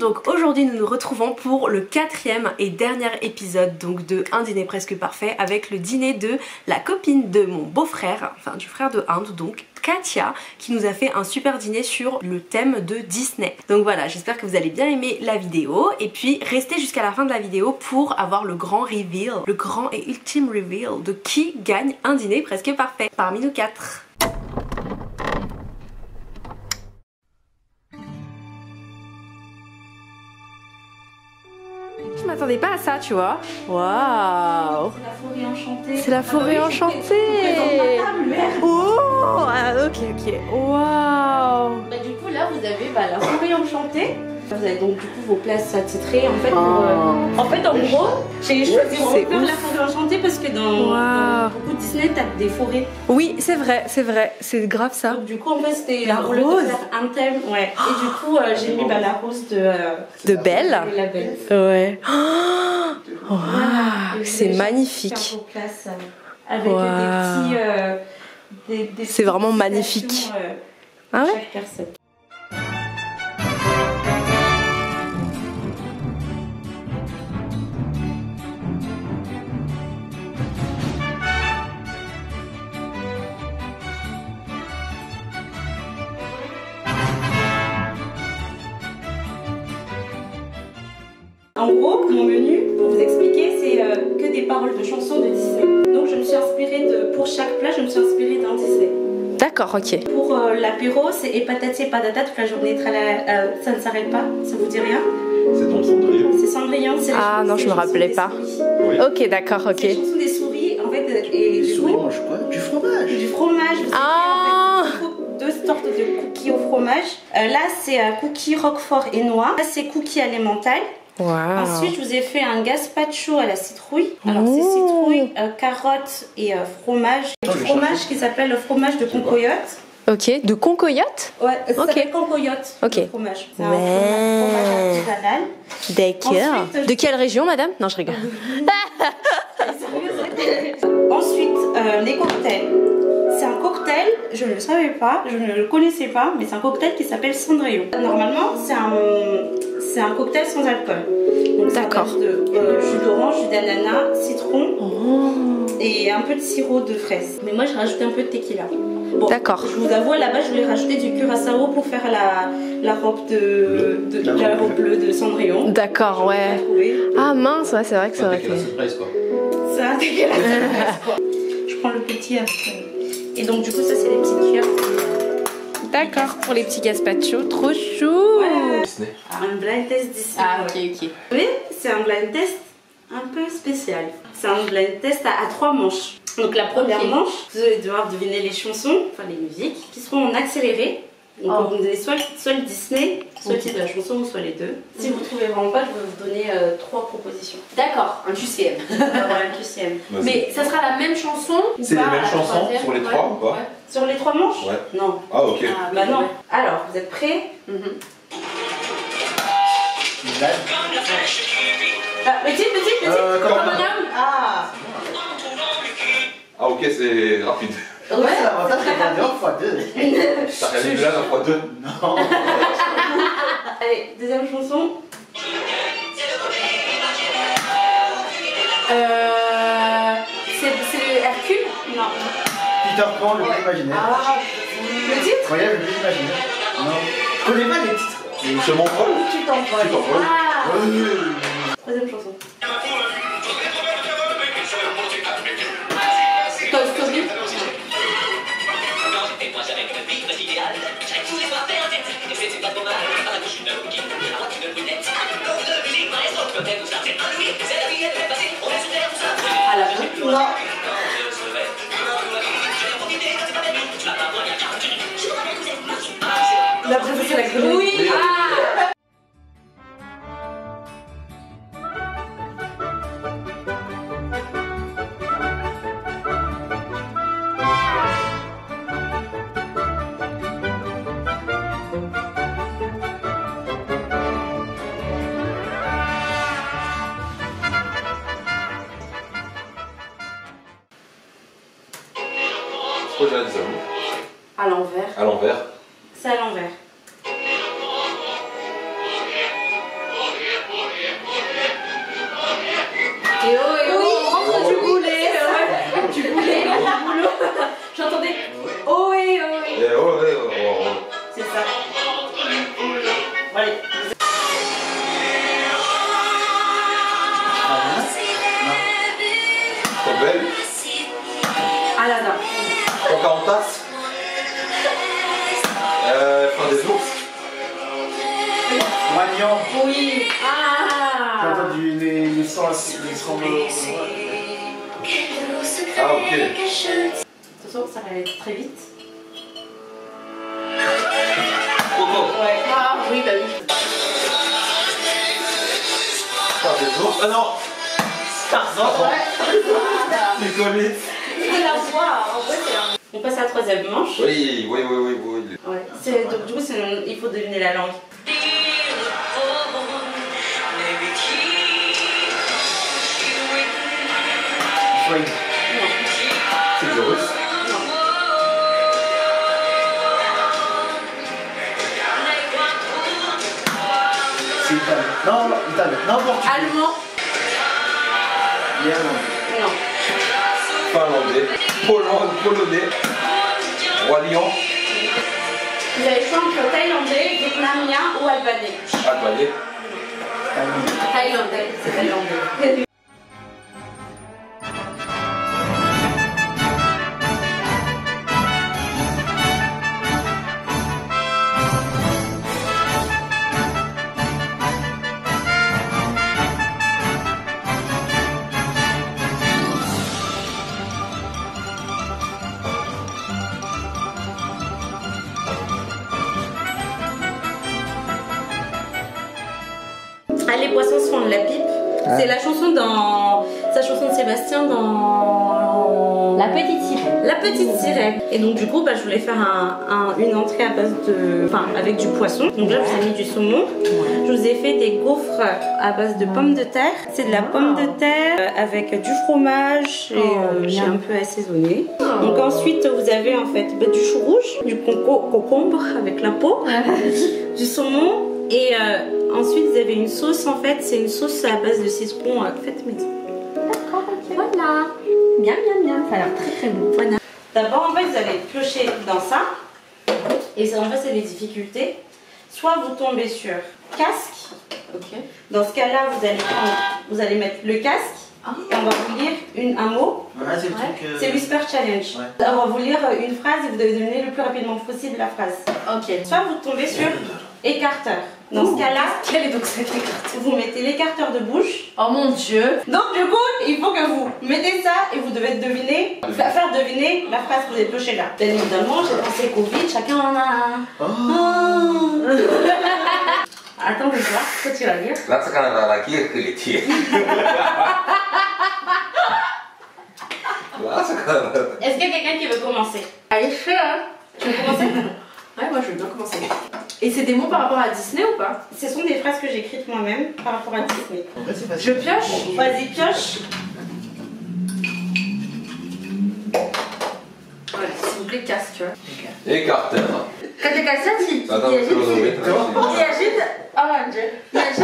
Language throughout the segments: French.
donc aujourd'hui nous nous retrouvons pour le 4e et dernier épisode donc de Un dîner presque parfait avec le dîner de la copine de mon beau-frère, enfin du frère de Inde, donc Katia, qui nous a fait un super dîner sur le thème de Disney. Donc voilà, j'espère que vous allez bien aimer la vidéo et puis restez jusqu'à la fin de la vidéo pour avoir le grand reveal, le grand et ultime reveal de qui gagne un dîner presque parfait parmi nous 4. Je m'attendais pas à ça, tu vois. Waouh! C'est la forêt enchantée. C'est la forêt enchantée. Oh, ok. Waouh! Bah, du coup là vous avez la forêt enchantée. Vous avez donc du coup vos places attitrées en fait. En gros, j'ai choisi vraiment la forêt enchantée parce que dans beaucoup de Disney t'as des forêts. Oui, c'est vrai, c'est grave ça. Donc du coup en fait c'était la rose. Un thème, ouais. Et du coup j'ai mis la rose de Belle. La Belle. Ouais. Wow, c'est J'ai magnifique. faire vos places, avec des petits. C'est vraiment magnifique. Ah ouais? Chaque personne. En gros, mon menu, pour vous expliquer, c'est que des paroles de chansons de Disney. Donc je me suis inspirée pour chaque plat, je me suis inspirée d'un Disney. D'accord, ok. Pour l'apéro, c'est et patati patata toute la journée, ça ne s'arrête pas, ça vous dit rien? C'est donc Cendrillon. C'est Cendrillon, c'est Ah non, je me rappelais pas. Oui. Ok, d'accord, ok. C'est la chanson des souris, en fait, et Les du souris coup, mangent quoi? Du fromage. du fromage. Vous Ah. savez, en fait, deux sortes de cookies au fromage. Là, c'est cookie roquefort et noix. Là, c'est cookie à l'emmental. Wow. Ensuite, je vous ai fait un gazpacho à la citrouille. Alors, c'est citrouille, carottes et fromage. Et du fromage qui s'appelle le fromage de concoyote. Ok, de concoyote? Ouais, ça Ok. s'appelle concoyote. Ok. Le fromage. C'est un Ouais. fromage artisanal. D'accord. Ensuite, De quelle région, madame? Non, je rigole. Ensuite, les cocktails. C'est un cocktail, je ne le savais pas, je ne le connaissais pas, mais c'est un cocktail qui s'appelle Cendrillon. Normalement, c'est un cocktail sans alcool. D'accord. De jus d'orange, jus d'ananas, citron et un peu de sirop de fraise. Mais moi, j'ai rajouté un peu de tequila. Bon, D'accord. je vous avoue, là-bas, je voulais rajouter du curaçao pour faire la robe la robe bleue de Cendrillon. D'accord, ouais. Ah mince, ouais, c'est vrai que ça aurait été... la surprise quoi. C'est un dégueulasse. Je prends le petit avec. Et donc, du coup, ça, c'est les petites cuillères. D'accord, pour les petits gazpacho, trop chou. Voilà. Disney. Un blind test Disney. Ah, ok. Mais c'est un blind test un peu spécial. C'est un blind test à 3 manches. Donc la première manche, vous allez devoir deviner les chansons, enfin les musiques, qui seront en accéléré. Donc vous donnez soit le Disney, soit le titre de la chanson, ou soit les deux. Si vous ne trouvez vraiment pas, je vais vous donner 3 propositions. D'accord, un QCM. Voilà, le QCM. Mais ça sera la même chanson ou C'est pas, les mêmes la chansons troisième? sur les 3 ou pas? Ouais. Sur les 3 manches? Ouais. Non. Ah ok. Ah, Bah non. ouais. Alors, vous êtes prêts? Le titre. Comment Madame. Ah. Ah ok, c'est rapide. Ouais, Ça c'est pas bien fois 2. T'as regardé là dans x2? Non. Allez, deuxième chanson. C'est Hercule? Non. Peter Pan, le plus imaginaire. Ah, le titre? Voyage le plus imaginaire. Non. Je connais pas les titres. Je m'envole. Tu t'envoles. Tu t'envoles. Ah. Ouais. Troisième chanson. Toy Story. À la fin. Non. La princesse et la grenouille. Oui. Ah. Trop jeune ça. À l'envers. À l'envers. C'est à l'envers. Et oh, on rentre du boulet. Du boulet, du boulot. J'entendais oh et oh et. Et oh, et oh, oh. C'est ça. Allez. Trop belle. Ah là là. Pocahontas. Fin des ours. Moignon. Oui. T'as Ah. entendu les sons Ah, ok. Attention, ça va aller très vite. Coco. Ouais. Ah oui, bah oui. Fin des ours. Ah non. Tarzan. Tu connais. C'est la voix. En vrai, c'est un. On passe à la troisième manche. Oui. Ouais. Donc du coup, il faut deviner la langue. Oui. Non. C'est du russe. Non. C'est italien. Non, italien. Non, portugais. Allemand. Néerlandais. Non. Finlandais. Polonais. Roi Lion. Vous avez le choix entre thaïlandais, vietnamien ou albanais. Albanais. Thaïlandais. C'est thaïlandais. Ah, les poissons se font de la pipe. Ah. C'est la chanson dans. Sa chanson de Sébastien dans. La petite sirène. La petite sirène. Et donc, du coup, bah, je voulais faire une entrée à base de. Enfin, avec du poisson. Donc là, je vous ai mis du saumon. Je vous ai fait des gaufres à base de pommes de terre. C'est de la pomme de terre avec du fromage et j'ai un peu assaisonné. Donc, ensuite, vous avez en fait bah, du chou rouge, du concombre avec la peau, du saumon. Et ensuite, vous avez une sauce en fait. C'est une sauce à base de citron faite maison. D'accord, ok. Voilà. Bien, bien, bien. Ça a l'air très très bon. Voilà. D'abord, en fait, vous allez piocher dans ça. Et ça, en fait, c'est les difficultés. Soit vous tombez sur casque. Ok. Dans ce cas-là, vous allez mettre le casque. Et on va vous lire un mot. Voilà, c'est le truc. C'est Whisper Challenge. Ouais. On va vous lire une phrase et vous devez deviner le plus rapidement possible la phrase. Ok. Soit vous tombez sur écarteur. Dans ce cas-là, Quel est donc cet écart? vous mettez l'écarteur de bouche. Oh mon dieu. Donc du coup, il faut que vous mettez ça et vous devez deviner, faire deviner la phrase que vous avez piochée là. Bien évidemment, j'ai pensé Covid, chacun en a un. Oh. Attends, je vais voir ce que tu vas lire. Là, c'est quand même la qui est que les tiers. Là, c'est quand même. Est-ce qu'il y a quelqu'un qui veut commencer? Allez, fais hein. Tu veux commencer? Ouais, moi je veux bien commencer. Et c'est des mots par rapport à Disney ou pas? Ce sont des phrases que j'ai écrites moi-même par rapport à Disney. En vrai, c'est Je facile. pioche. Vas-y, pioche. Ouais, s'il vous plaît, casse, tu vois. Écarteur. Quand t'es cassé, il Attends, je vais le nommer. agite. Oh mon dieu. Il agite.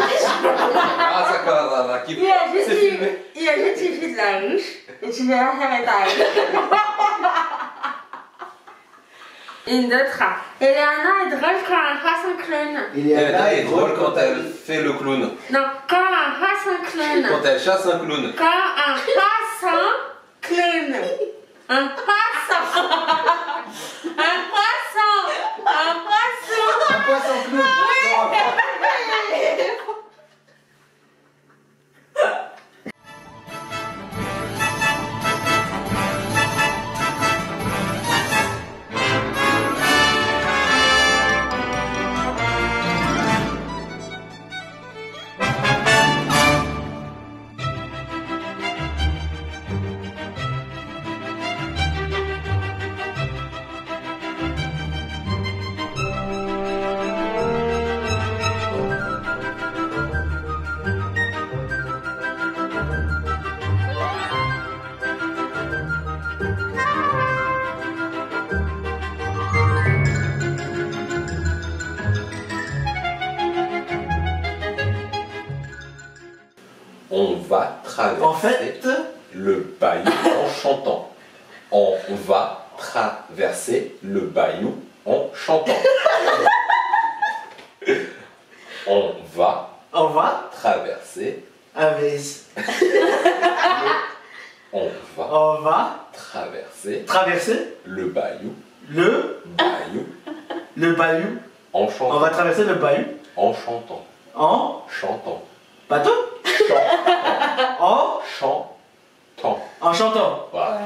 Ah, ça quand même la qui. C'est filmé. Il agite, il fait de la ruche. Et tu verras ça va t'arriver. Une d'autre. Eleana est drôle quand elle fasse un clown. Elle est drôle quand elle fait le clown. Non, quand elle fasse un clown. Quand elle chasse un clown. Quand elle fasse un clown. Un poisson. Un poisson. Un poisson. Un poisson clown. On va traverser En fait, le bayou en chantant. On va traverser le bayou en chantant. On va traverser. On va traverser le bayou. Le bayou. En chantant. On va traverser le bayou. En chantant. En Chantant. bateau. En Chantant. En chantant. Voilà.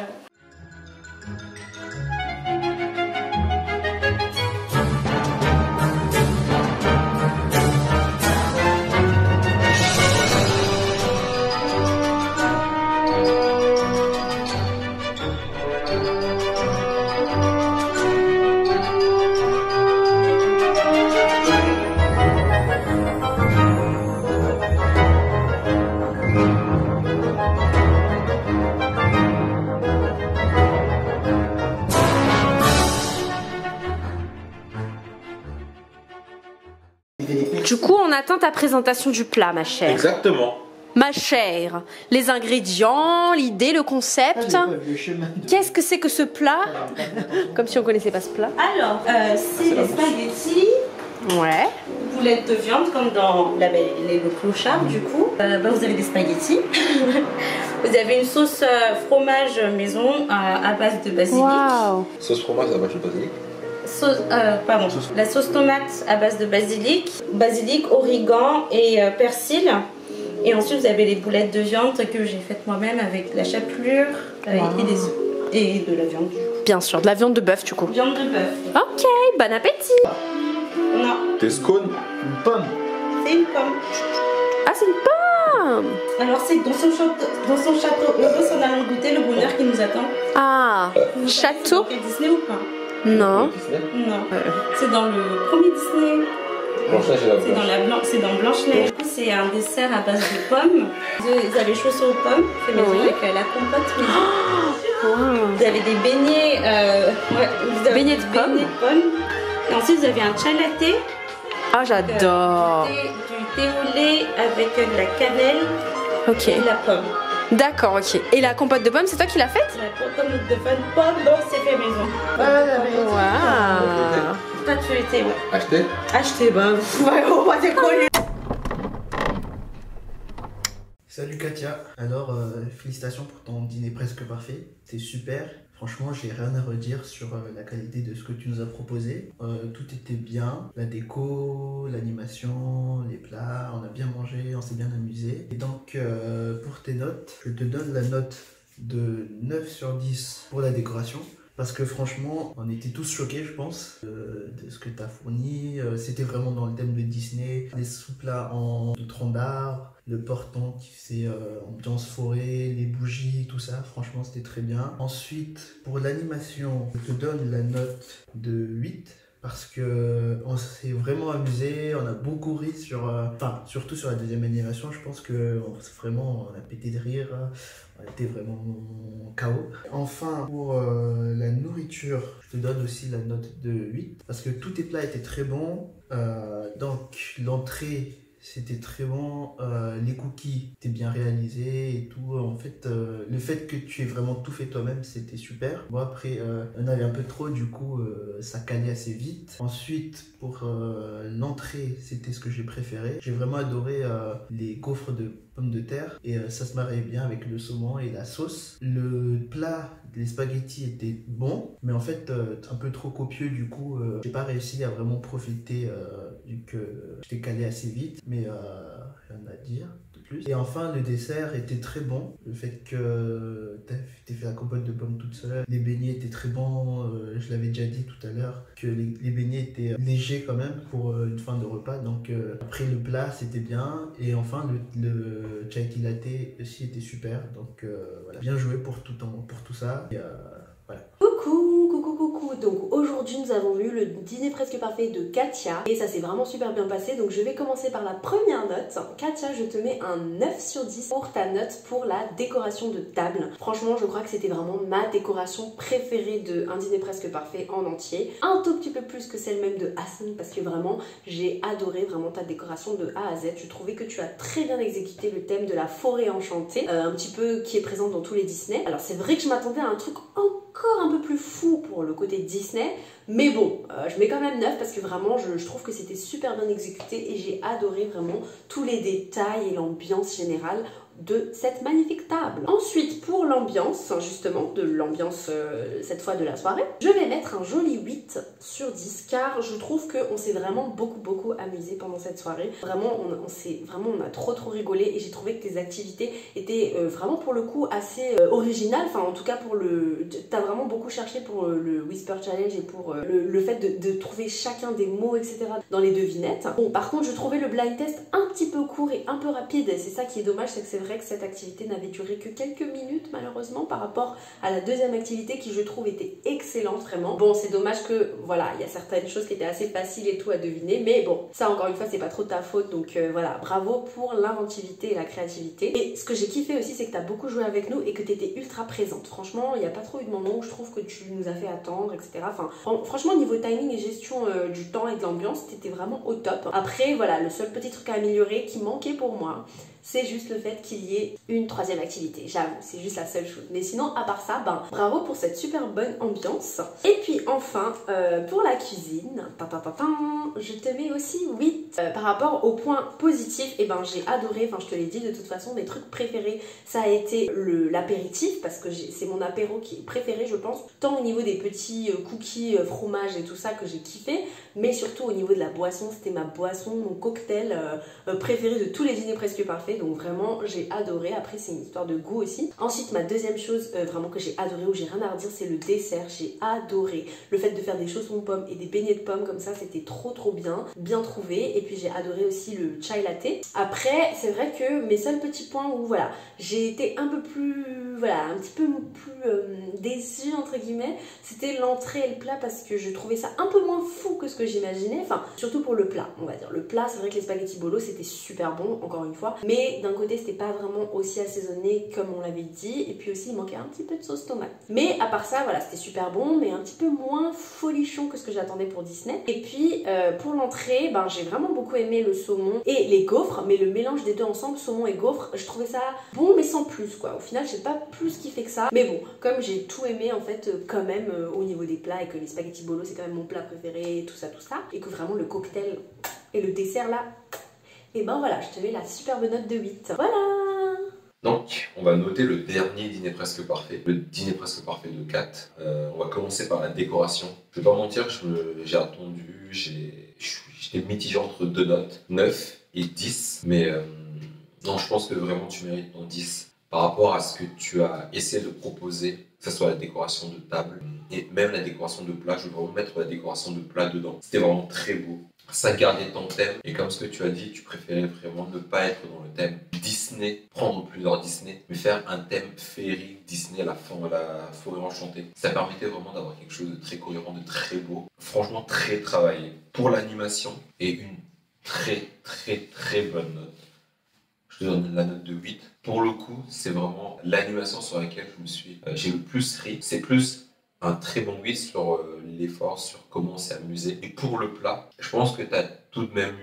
Du coup, on attend ta présentation du plat, ma chère. Exactement. Ma chère, les ingrédients, l'idée, le concept. Qu'est-ce que c'est que ce plat? Comme si on connaissait pas ce plat. Alors, c'est des spaghettis, Ouais. boulettes de viande comme dans le clochard du coup. Vous avez des spaghettis. Vous avez une sauce fromage maison à base de basilic. Waouh. Sauce fromage, ça marche le basilic. La sauce tomate à base de basilic, origan et persil. Et ensuite vous avez les boulettes de viande que j'ai faites moi-même avec la chapelure et des œufs. Et de la viande du coup. Bien sûr, de la viande de bœuf du coup. Viande de bœuf. Ok, bon appétit. Non, Tes scones. Une pomme. c'est une pomme. Ah, c'est une pomme. Alors c'est dans son château heureux s'en allant goûter le bonheur qui nous attend. Ah, Vous savez, c'est château. dans quel Disney ou pas? Non. Non. C'est dans le premier Disney. Blanche-Neige et la Blanche. C'est dans Blanche-Neige. C'est un dessert à base de pommes. Vous avez chaussée aux pommes, fait maison Oui. avec la compote maison. Wow. Vous avez des beignets, vous avez Beignets de des pommes. Et ensuite vous avez un chai latte, Ah, j'adore. du thé au lait avec de la cannelle Ok. et de la pomme. D'accord, ok. Et la compote de pommes, c'est toi qui l'as faite? La compote de pomme, non, c'est fait maison. Waouh. Pâte feuilletée, ouais. Acheté. Acheté, bah, ouais, on va décoller. Salut Katia. Alors, félicitations pour ton dîner presque parfait. C'est super. Franchement, j'ai rien à redire sur la qualité de ce que tu nous as proposé. Tout était bien. La déco, l'animation, les plats, on a bien mangé, on s'est bien amusé. Et donc, pour tes notes, je te donne la note de 9 sur 10 pour la décoration. Parce que franchement, on était tous choqués, je pense, de ce que tu as fourni. C'était vraiment dans le thème de Disney. Les sous-plats en tronc d'arbre, le portant qui faisait ambiance forêt, les bougies, tout ça. Franchement, c'était très bien. Ensuite, pour l'animation, je te donne la note de 8. Parce que on s'est vraiment amusé, on a beaucoup ri surtout sur la deuxième animation, je pense que vraiment on a pété de rire, on était vraiment KO. Enfin, pour la nourriture, je te donne aussi la note de 8, parce que tous tes plats étaient très bons, donc l'entrée c'était très bon, les cookies étaient bien réalisés et tout. En fait, le fait que tu aies vraiment tout fait toi-même, c'était super. Bon, après, on avait un peu trop, du coup, ça calait assez vite. Ensuite, pour l'entrée, c'était ce que j'ai préféré. J'ai vraiment adoré les gaufres de pommes de terre et ça se mariait bien avec le saumon et la sauce. Le plat, les spaghettis étaient bons, mais en fait, un peu trop copieux, du coup, j'ai pas réussi à vraiment profiter vu que j'étais calé assez vite. Mais rien à dire de plus. Et enfin, le dessert était très bon. Le fait que tu aies fait la compote de pommes toute seule. Les beignets étaient très bons. Je l'avais déjà dit tout à l'heure que les beignets étaient légers quand même pour une fin de repas. Donc après le plat, c'était bien. Et enfin, le chai latte aussi était super. Donc voilà. Bien joué pour tout ça. Et, voilà. Coucou Coucou, donc aujourd'hui nous avons vu le dîner presque parfait de Katia et ça s'est vraiment super bien passé, donc je vais commencer par la première note. Katia, je te mets un 9 sur 10 pour ta note pour la décoration de table. Franchement, je crois que c'était vraiment ma décoration préférée de un dîner presque parfait en entier. Un tout petit peu plus que celle même de Hassan parce que vraiment j'ai adoré vraiment ta décoration de A à Z. Je trouvais que tu as très bien exécuté le thème de la forêt enchantée, un petit peu qui est présent dans tous les Disney. Alors c'est vrai que je m'attendais à un truc encore un peu plus fou pour le côté Disney, mais bon, je mets quand même 9 parce que vraiment je trouve que c'était super bien exécuté et j'ai adoré vraiment tous les détails et l'ambiance générale de cette magnifique table. Ensuite, pour l'ambiance, justement, de l'ambiance cette fois de la soirée, je vais mettre un joli 8 sur 10 car je trouve qu'on s'est vraiment beaucoup amusé pendant cette soirée. Vraiment, on a trop rigolé et j'ai trouvé que tes activités étaient vraiment pour le coup assez originales. Enfin, en tout cas, t'as vraiment beaucoup cherché pour le Whisper Challenge et pour le fait de trouver chacun des mots, etc. dans les devinettes. Bon, par contre, je trouvais le blind test un petit peu court et un peu rapide. C'est ça qui est dommage, c'est que c'est vrai que cette activité n'avait duré que quelques minutes malheureusement par rapport à la deuxième activité qui je trouve était excellente vraiment. Bon, c'est dommage que voilà, il y a certaines choses qui étaient assez faciles et tout à deviner, mais bon, ça encore une fois c'est pas trop ta faute, donc voilà, bravo pour l'inventivité et la créativité. Et ce que j'ai kiffé aussi, c'est que tu as beaucoup joué avec nous et que tu étais ultra présente. Franchement, il n'y a pas trop eu de moments où je trouve que tu nous as fait attendre, etc. Enfin, franchement, niveau timing et gestion du temps et de l'ambiance, t'étais vraiment au top. Après, voilà, le seul petit truc à améliorer qui manquait pour moi, c'est juste le fait qu'il y ait une troisième activité, j'avoue, c'est juste la seule chose. Mais sinon, à part ça, ben, bravo pour cette super bonne ambiance. Et puis enfin, pour la cuisine, je te mets aussi 8. Par rapport au point positif, et ben j'ai adoré, enfin je te l'ai dit de toute façon, mes trucs préférés, ça a été l'apéritif, parce que c'est mon apéro qui est préféré, je pense, tant au niveau des petits cookies, fromage et tout ça que j'ai kiffé, mais surtout au niveau de la boisson, c'était ma boisson, mon cocktail préféré de tous les dîners presque parfaits. Donc vraiment j'ai adoré. Après c'est une histoire de goût aussi. Ensuite ma deuxième chose vraiment que j'ai adoré, où j'ai rien à redire, c'est le dessert. J'ai adoré le fait de faire des chaussons de pommes et des beignets de pommes comme ça, c'était trop bien trouvé. Et puis j'ai adoré aussi le chai latte. Après c'est vrai que mes seuls petits points où voilà, j'ai été un peu plus, voilà, un petit peu plus déçue entre guillemets, c'était l'entrée et le plat parce que je trouvais ça un peu moins fou que ce que j'imaginais. Enfin surtout pour le plat, on va dire. Le plat, c'est vrai que les spaghettis bolo c'était super bon encore une fois, mais d'un côté c'était pas vraiment aussi assaisonné comme on l'avait dit, et puis aussi il manquait un petit peu de sauce tomate. Mais à part ça, voilà, c'était super bon, mais un petit peu moins folichon que ce que j'attendais pour Disney. Et puis pour l'entrée, ben, j'ai vraiment beaucoup aimé le saumon et les gaufres, mais le mélange des deux ensemble, saumon et gaufres, je trouvais ça bon mais sans plus quoi. Au final j'ai pas plus kiffé que ça, mais bon, comme j'ai tout aimé en fait quand même au niveau des plats, et que les spaghettis bolo c'est quand même mon plat préféré, tout ça, et que vraiment le cocktail et le dessert là, et ben voilà, je te mets la superbe note de 8. Voilà. Donc, on va noter le dernier dîner presque parfait, le dîner presque parfait de Kat. On va commencer par la décoration. Je vais pas mentir, j'ai attendu, j'étais mitigé entre deux notes, 9 et 10, mais non, je pense que vraiment tu mérites ton 10 par rapport à ce que tu as essayé de proposer, que ce soit la décoration de table et même la décoration de plat. Je vais vraiment mettre la décoration de plat dedans. C'était vraiment très beau. Ça gardait ton thème, et comme ce que tu as dit, tu préférais vraiment ne pas être dans le thème Disney, prendre plusieurs Disney, mais faire un thème féerique Disney, la forêt enchantée. Ça permettait vraiment d'avoir quelque chose de très cohérent, de très beau, franchement très travaillé. Pour l'animation, et une très bonne note. Je te donne la note de 8. Pour le coup, c'est vraiment l'animation sur laquelle j'ai le plus ri. C'est plus un très bon 8 sur l'effort, sur comment on s'est amusé. Et pour le plat, je pense que tu as tout de même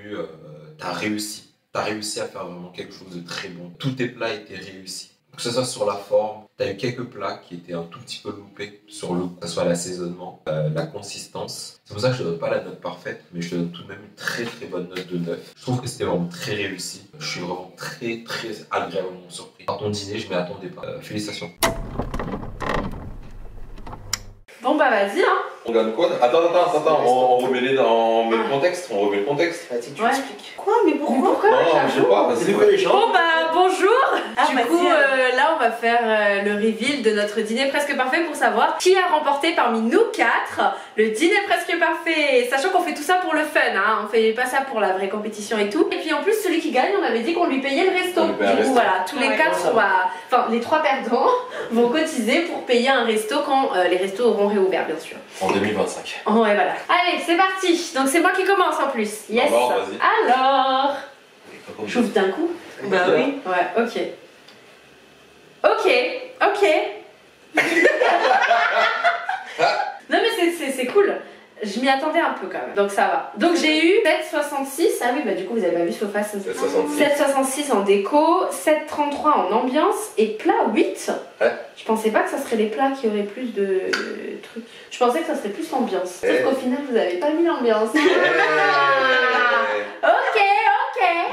t'as réussi. Tu as réussi à faire vraiment quelque chose de très bon. Tous tes plats étaient réussis. Que ce soit sur la forme, tu as eu quelques plats qui étaient un tout petit peu loupés sur le goût, que ce soit l'assaisonnement, la consistance. C'est pour ça que je ne te donne pas la note parfaite, mais je te donne tout de même une très bonne note de 9. Je trouve que c'était vraiment très réussi. Je suis vraiment très agréablement surpris. Par ton dîner, je ne m'y attendais pas. Félicitations. Bon bah vas-y hein. On gagne quoi? Attends, on remet le contexte. On remet le contexte. Vas-y, tu Ouais. expliques. Quoi? Mais pourquoi? Non, je sais pas, C'est vas-y. quoi les gens? Bon bah bonjour. Ah, Du vas-y, coup alors. là on va faire le reveal de notre dîner presque parfait pour savoir qui a remporté parmi nous 4 le dîner presque parfait. Sachant qu'on fait tout ça pour le fun, hein. On fait pas ça pour la vraie compétition et tout. Et puis en plus celui qui gagne, on avait dit qu'on lui payait le resto. On lui paye un Du coup resto. voilà, tous les Ouais, 4 on va, enfin les 3 perdants vont cotiser pour payer un resto quand les restos auront réouvert bien sûr. En 2025. Oh, ouais voilà. Allez c'est parti. Donc c'est moi qui commence en plus. Yes. Alors, vas-y. Alors. J'ouvre d'un coup. Bah oui. Ouais, ok. Ok. Non mais c'est cool. Je m'y attendais un peu quand même, donc ça va. Donc j'ai eu 7,66. Ah oui, bah du coup vous avez pas vu sur face. 7,66. 7,66 en déco, 7,33 en ambiance et plat 8. Ouais. Je pensais pas que ça serait les plats qui auraient plus de trucs. Je pensais que ça serait plus l'ambiance. Sauf Eh. qu'au final vous avez pas mis l'ambiance. Hey. Ok.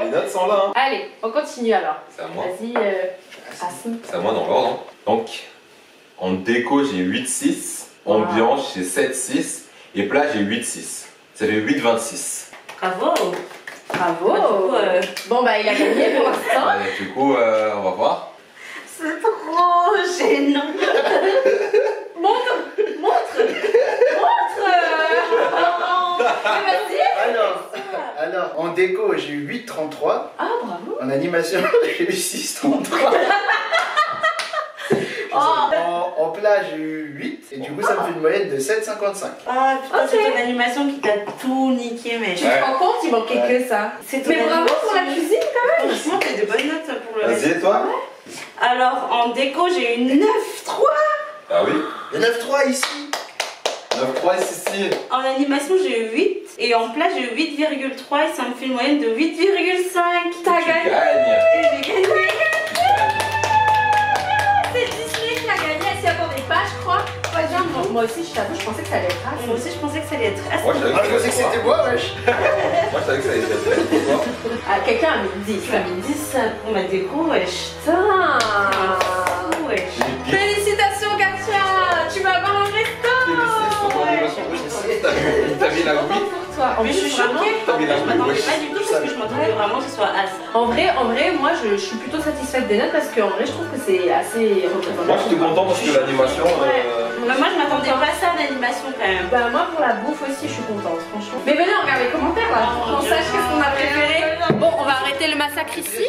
Les notes sont là. Hein. Allez, on continue alors. C'est à moi. Vas-y, Hassan. C'est à moi dans l'ordre. Hein. Donc, en déco, j'ai 8,6. Ambiance, j'ai 7,6. Et plat, j'ai 8,6. Ça fait 8,26. Bravo. Bravo. Du coup, Bon bah il a gagné pour l'instant. Allez, du coup, on va voir. c'est trop gênant. Montre. Vas-y. Alors, en déco, j'ai eu 8,33. Ah bravo. En animation, j'ai eu 6,33. En plat, j'ai eu 8. Et du coup, ça me fait une moyenne de 7,55. Ah putain, Ok. c'est ton animation qui t'a tout niqué, mais Tu te rends compte, il manquait que ça. c'est ton Mais bravo animation. pour la cuisine quand même. Franchement, t'as de bonnes notes pour le reste. Vas-y, toi. Alors, en déco, j'ai eu 9,3. Ah oui. Le 9,3 ici. 9,3 ici. En animation, j'ai eu 8. Et en plat, j'ai eu 8,3. Et ça me fait une moyenne de 8,5. T'as Tu gagné. gagnes. Et j'ai gagné. C'est Disney qui a gagné. Elle s'y attendait pas, je crois. Pas bien. Moi aussi, je t'avoue, je pensais que ça allait être rare. Moi aussi, je pensais que ça allait être assez. Moi, je savais Ah, je pensais que c'était moi, wesh. Moi, je savais que ça allait être toi. Ah, quelqu'un a mis 10. Tu as mis 10 pour ma déco, wesh. Putain. Wesh. Félicitations Katia. Tu vas avoir un resto. T'as mis la 8. Pour toi. En Mais plus, je suis choquée. T'as mis la Je m'attendais wesh. pas du tout parce que je m'attendais vraiment que ce soit as. En vrai, moi je suis plutôt satisfaite des notes parce qu'en vrai je trouve que c'est assez représentatif. Moi, j'étais content parce que l'animation. Mais moi, je m'attendais pas à ça d'animation quand même. Bah moi pour la bouffe aussi je suis contente franchement. Mais venez on regarde les commentaires là, Oh, qu'on Dieu. sache qu'est-ce qu'on a préféré. Bon on va arrêter le massacre ici.